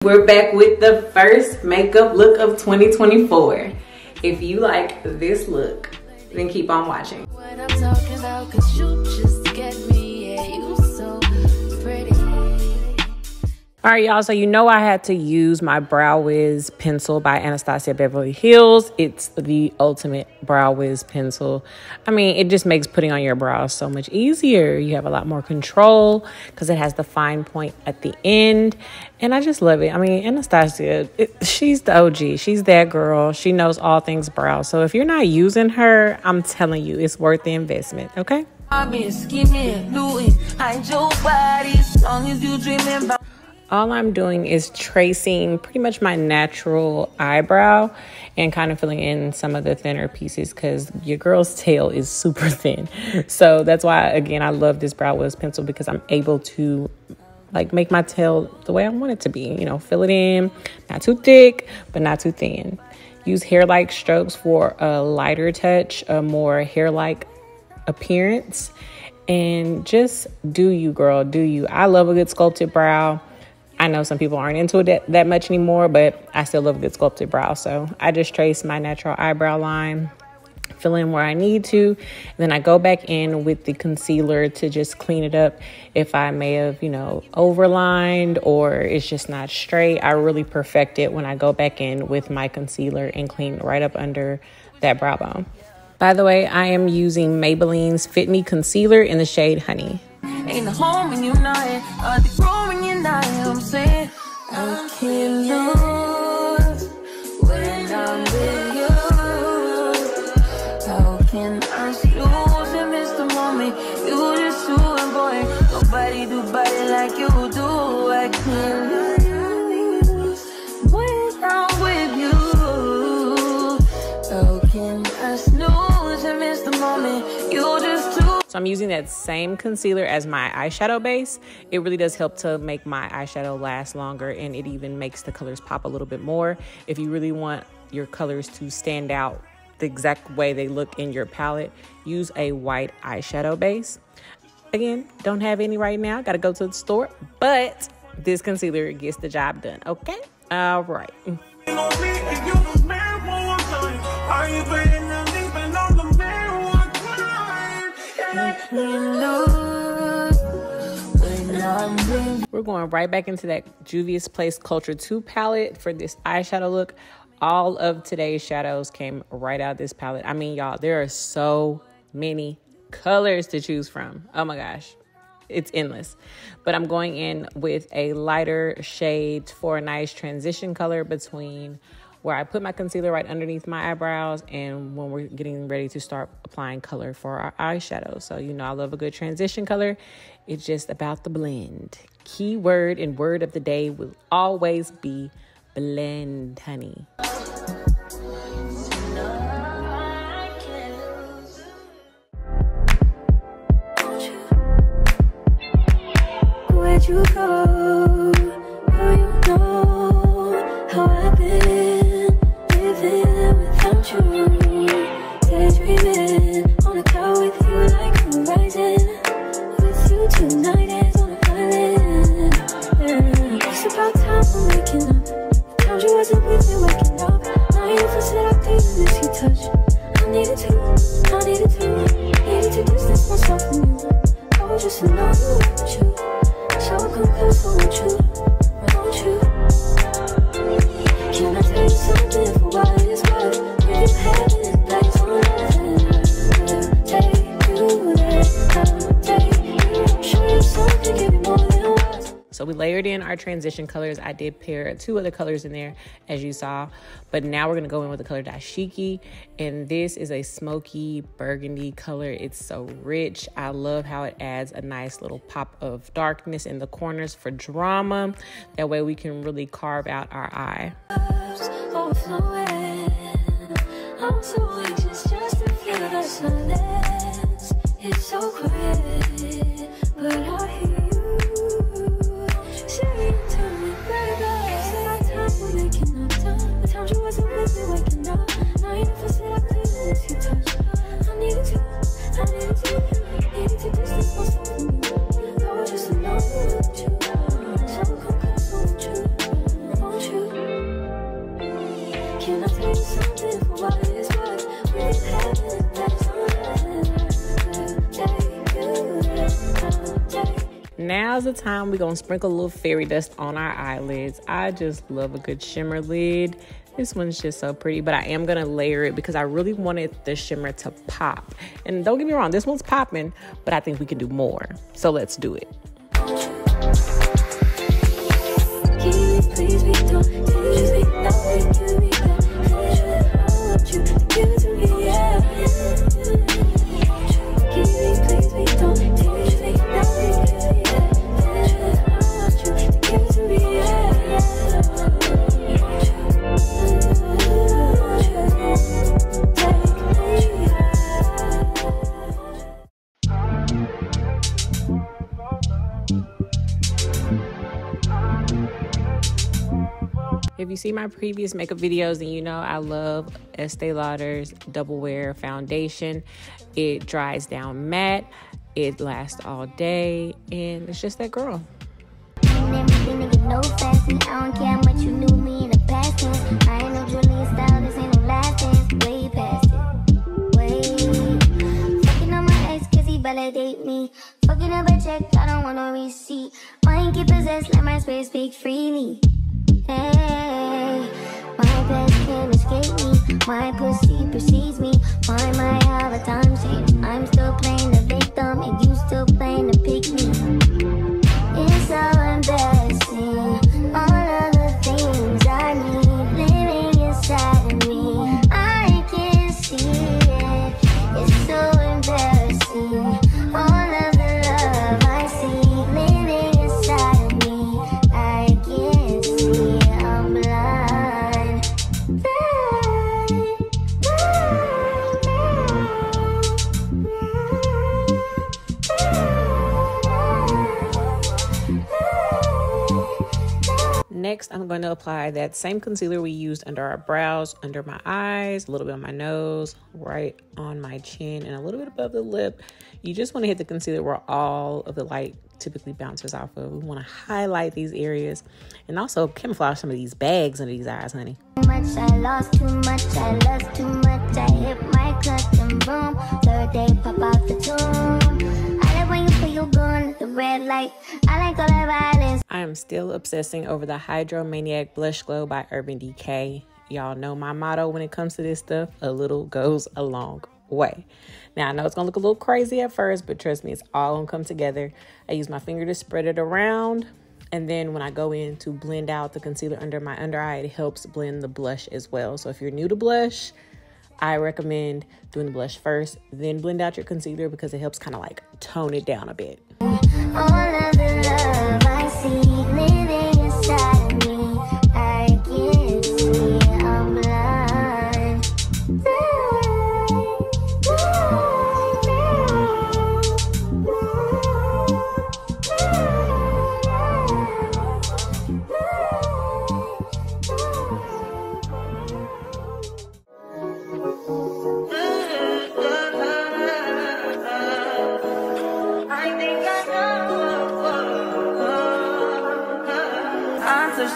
We're back with the first makeup look of 2024. If you like this look, then keep on watching. What I'm talking about, 'cause you just get me, yeah, you so pretty. All right, y'all, so you know I had to use my Brow Wiz pencil by Anastasia Beverly Hills. It's the ultimate Brow Wiz pencil. I mean, it just makes putting on your brows so much easier. You have a lot more control because it has the fine point at the end. And I just love it. I mean, Anastasia, she's the OG. She's that girl. She knows all things brow. So if you're not using her, I'm telling you, it's worth the investment, okay? I've been scheming, looting, hide your body as long as you dreaming about. All I'm doing is tracing pretty much my natural eyebrow and kind of filling in some of the thinner pieces because your girl's tail is super thin. So that's why, again, I love this Brow Wiz pencil because I'm able to like make my tail the way I want it to be. You know, fill it in, not too thick, but not too thin. Use hair-like strokes for a lighter touch, a more hair-like appearance. And just do you, girl, do you. I love a good sculpted brow. I know some people aren't into it that much anymore, but I still love a good sculpted brow. So I just trace my natural eyebrow line, fill in where I need to. And then I go back in with the concealer to just clean it up. If I may have, you know, overlined or it's just not straight, I really perfect it when I go back in with my concealer and clean right up under that brow bone. By the way, I am using Maybelline's Fit Me Concealer in the shade Honey. Ain't a home when you're not, are they growing you're not, I'm saying I can't lose when I'm with you. How can I lose and miss the moment? You just too boy. Nobody do body like you do. I can't lose when I'm with you. How can I snooze and miss the moment? You just too. So I'm using that same concealer as my eyeshadow base. It really does help to make my eyeshadow last longer, and it even makes the colors pop a little bit more. If you really want your colors to stand out the exact way they look in your palette, use a white eyeshadow base. Again, don't have any right now. Got to go to the store, but this concealer gets the job done, okay? All right. We're going right back into that Juvia's Place Culture 2 palette for this eyeshadow look. All of today's shadows came right out of this palette. I mean, y'all, there are so many colors to choose from. Oh my gosh, it's endless. But I'm going in with a lighter shade for a nice transition color between where I put my concealer right underneath my eyebrows and when we're getting ready to start applying color for our eyeshadow. So, you know, I love a good transition color. It's just about the blend. Key word and word of the day will always be blend, honey. Where'd you go? Oh, you know how I've been living without you. Daydreaming on a cloud with you like a horizon. With you tonight is on an island. Yeah. It's about time I'm waking up. The times you wasn't with me waking up. Now you feel set up, please miss your touch. I needed to distance myself from you. I was just in love with you. So come close, won't you? Won't you? Can I tell you something for what it's worth? If you had it, place on nothing. Take you there, I'll take you. Show you something, give you more than words. So we layered in our transition colors. I did pair 2 other colors in there, as you saw. But now we're going to go in with the color Dashiki. And this is a smoky burgundy color. It's so rich. I love how it adds a nice little pop of darkness in the corners for drama. That way we can really carve out our eye. Overflowing. I'm so anxious just to feel the silence. It's so quiet, but I hear you. Say it to me, baby. It's about time we're making up time. The times you wasn't with me waking up. Now you never said I couldn't miss your touch. I needed to distance myself from you. I was just alone with you. So come close, won't you? something for what it's worth. We can have it, that's all Now's the time we're gonna sprinkle a little fairy dust on our eyelids. I just love a good shimmer lid. This one's just so pretty, but I am gonna layer it because I really wanted the shimmer to pop. And don't get me wrong, this one's popping, but I think we can do more. So let's do it. If you see my previous makeup videos, then you know I love Estee Lauder's Double Wear Foundation. It dries down matte, it lasts all day, and it's just that girl. I don't care how much you knew me in the past. I ain't no Julia style, this ain't no last dance. Way past it. Way. Fucking on my ex cause he validate me. Fucking up a check, I don't want no receipt. Mind get possessed, let my space speak freely. Hey, my best can't escape me. My pussy precedes me. Why my how the time change? I'm still playing the victim and you still playing the pick me. It's so embarrassing. All of the things I need living inside of me. I can't see it. It's so embarrassing. All of the love I see living inside of me. I can't see it. I'm blind. Next, I'm going to apply that same concealer we used under our brows, under my eyes, a little bit on my nose, right on my chin, and a little bit above the lip. You just want to hit the concealer where all of the light typically bounces off of. We want to highlight these areas and also camouflage some of these bags under these eyes, honey. Too much, I lost too much, I lost too much. I hit my clutch and boom. Third day, pop out the tune. I like when you put your gun, the red light. I like all that violence. I am still obsessing over the Hydro Maniac Blush Glow by Urban Decay. Y'all know my motto when it comes to this stuff: a little goes a long way. Now, I know it's gonna look a little crazy at first, but trust me, it's all gonna come together. I use my finger to spread it around, and then when I go in to blend out the concealer under my under eye, it helps blend the blush as well. So if you're new to blush, I recommend doing the blush first, then blend out your concealer because it helps kind of like tone it down a bit. All of the love I see living inside of me. I can't see it, I'm blind.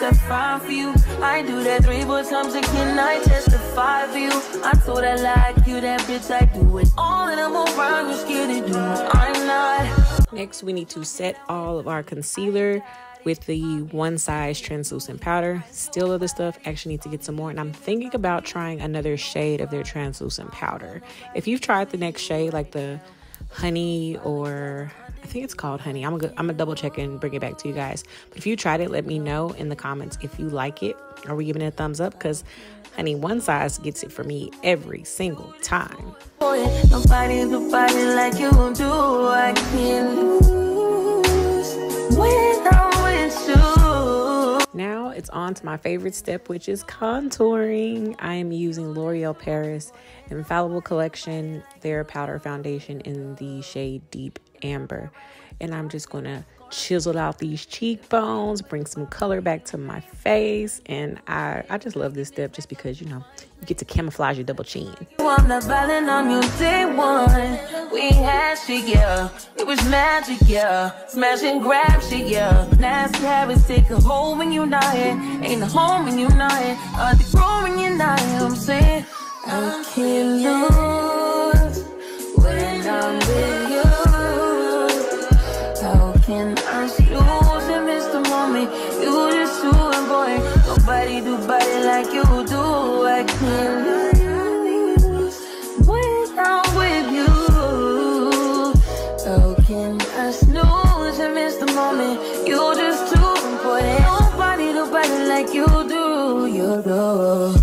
That's fine for you. I do that 3-4 times again. I testify for you. I told I like you, that bitch. I do it all and I'm around. You're scared to do it. I'm not. Next, we need to set all of our concealer with the One Size translucent powder. Still other stuff, actually need to get some more, and I'm thinking about trying another shade of their translucent powder. If you've tried the next shade, like the honey, or I think it's called honey, I'm gonna double check and bring it back to you guys. But if you tried it, let me know in the comments if you like it. Are we giving it a thumbs up? Because honey, One Size gets it for me every single time. Nobody like you do. I can't lose when I'm with you. Now it's on to my favorite step, which is contouring. I am using L'Oreal Paris Infallible Collection, their powder foundation in the shade Deep Amber. And I'm just gonna chisel out these cheekbones, bring some color back to my face. And I just love this step just because, you know, you get to camouflage your double chin. I'm not balling on you day one. We had shit, yeah. It was magic, yeah. Smash and grab shit, yeah. Nasty habits take a hold when you're not here. Ain't a home when you're not here. The grow when you're not here. I'm saying I can't lose when I'm with you. How can I lose and miss the moment? You just too boy. Nobody do body like you do. I can't lose when I'm with you. How can I snooze and miss the moment? You just too important. Nobody do body like you do. You do.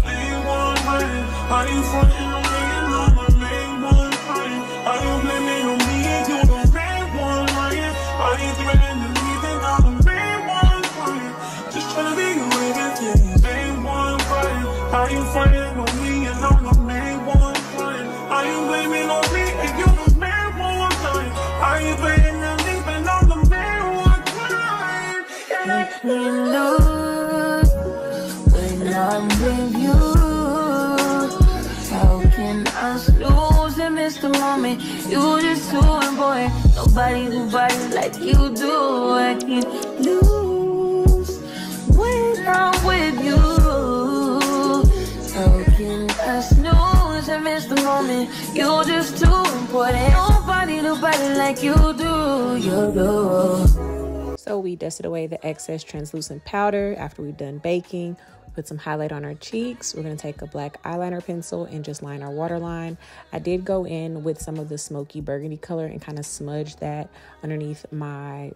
Are you frontin' on me and I'm the main one crying? Are you blaming on me and you're the main one lying? Are you threatening to leave and I'm the main one crying? Just trying to be your everything, main one crying. Are you frontin' on me and I'm the main one crying? Are you blaming on me and you're the main one crying? Are you playing the leave and I'm the main one crying? I can't lose when I'm with you. How can I lose and miss the moment? You just too important. Nobody do body like you do. I can't lose when I'm with you. How can I snooze and miss the moment? You just too important. Nobody do body like you do. You do. So we dusted away the excess translucent powder after we've done baking. Put some highlight on our cheeks. We're going to take a black eyeliner pencil and just line our waterline. I did go in with some of the smoky burgundy color and kind of smudge that underneath my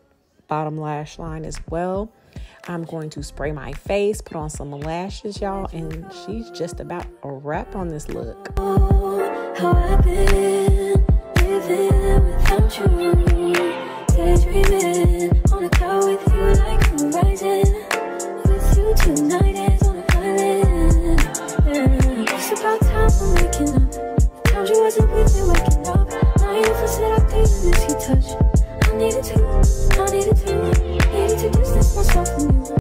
bottom lash line as well. I'm going to spray my face, put on some lashes, y'all, and she's just about a wrap on this look. Oh, how I've been living without you, daydreaming on a cloud with you like horizon. With you tonight is on an island. It's about time I'm waking up. Found you wasn't with me waking up. Now you for said I didn't miss your touch. I needed to.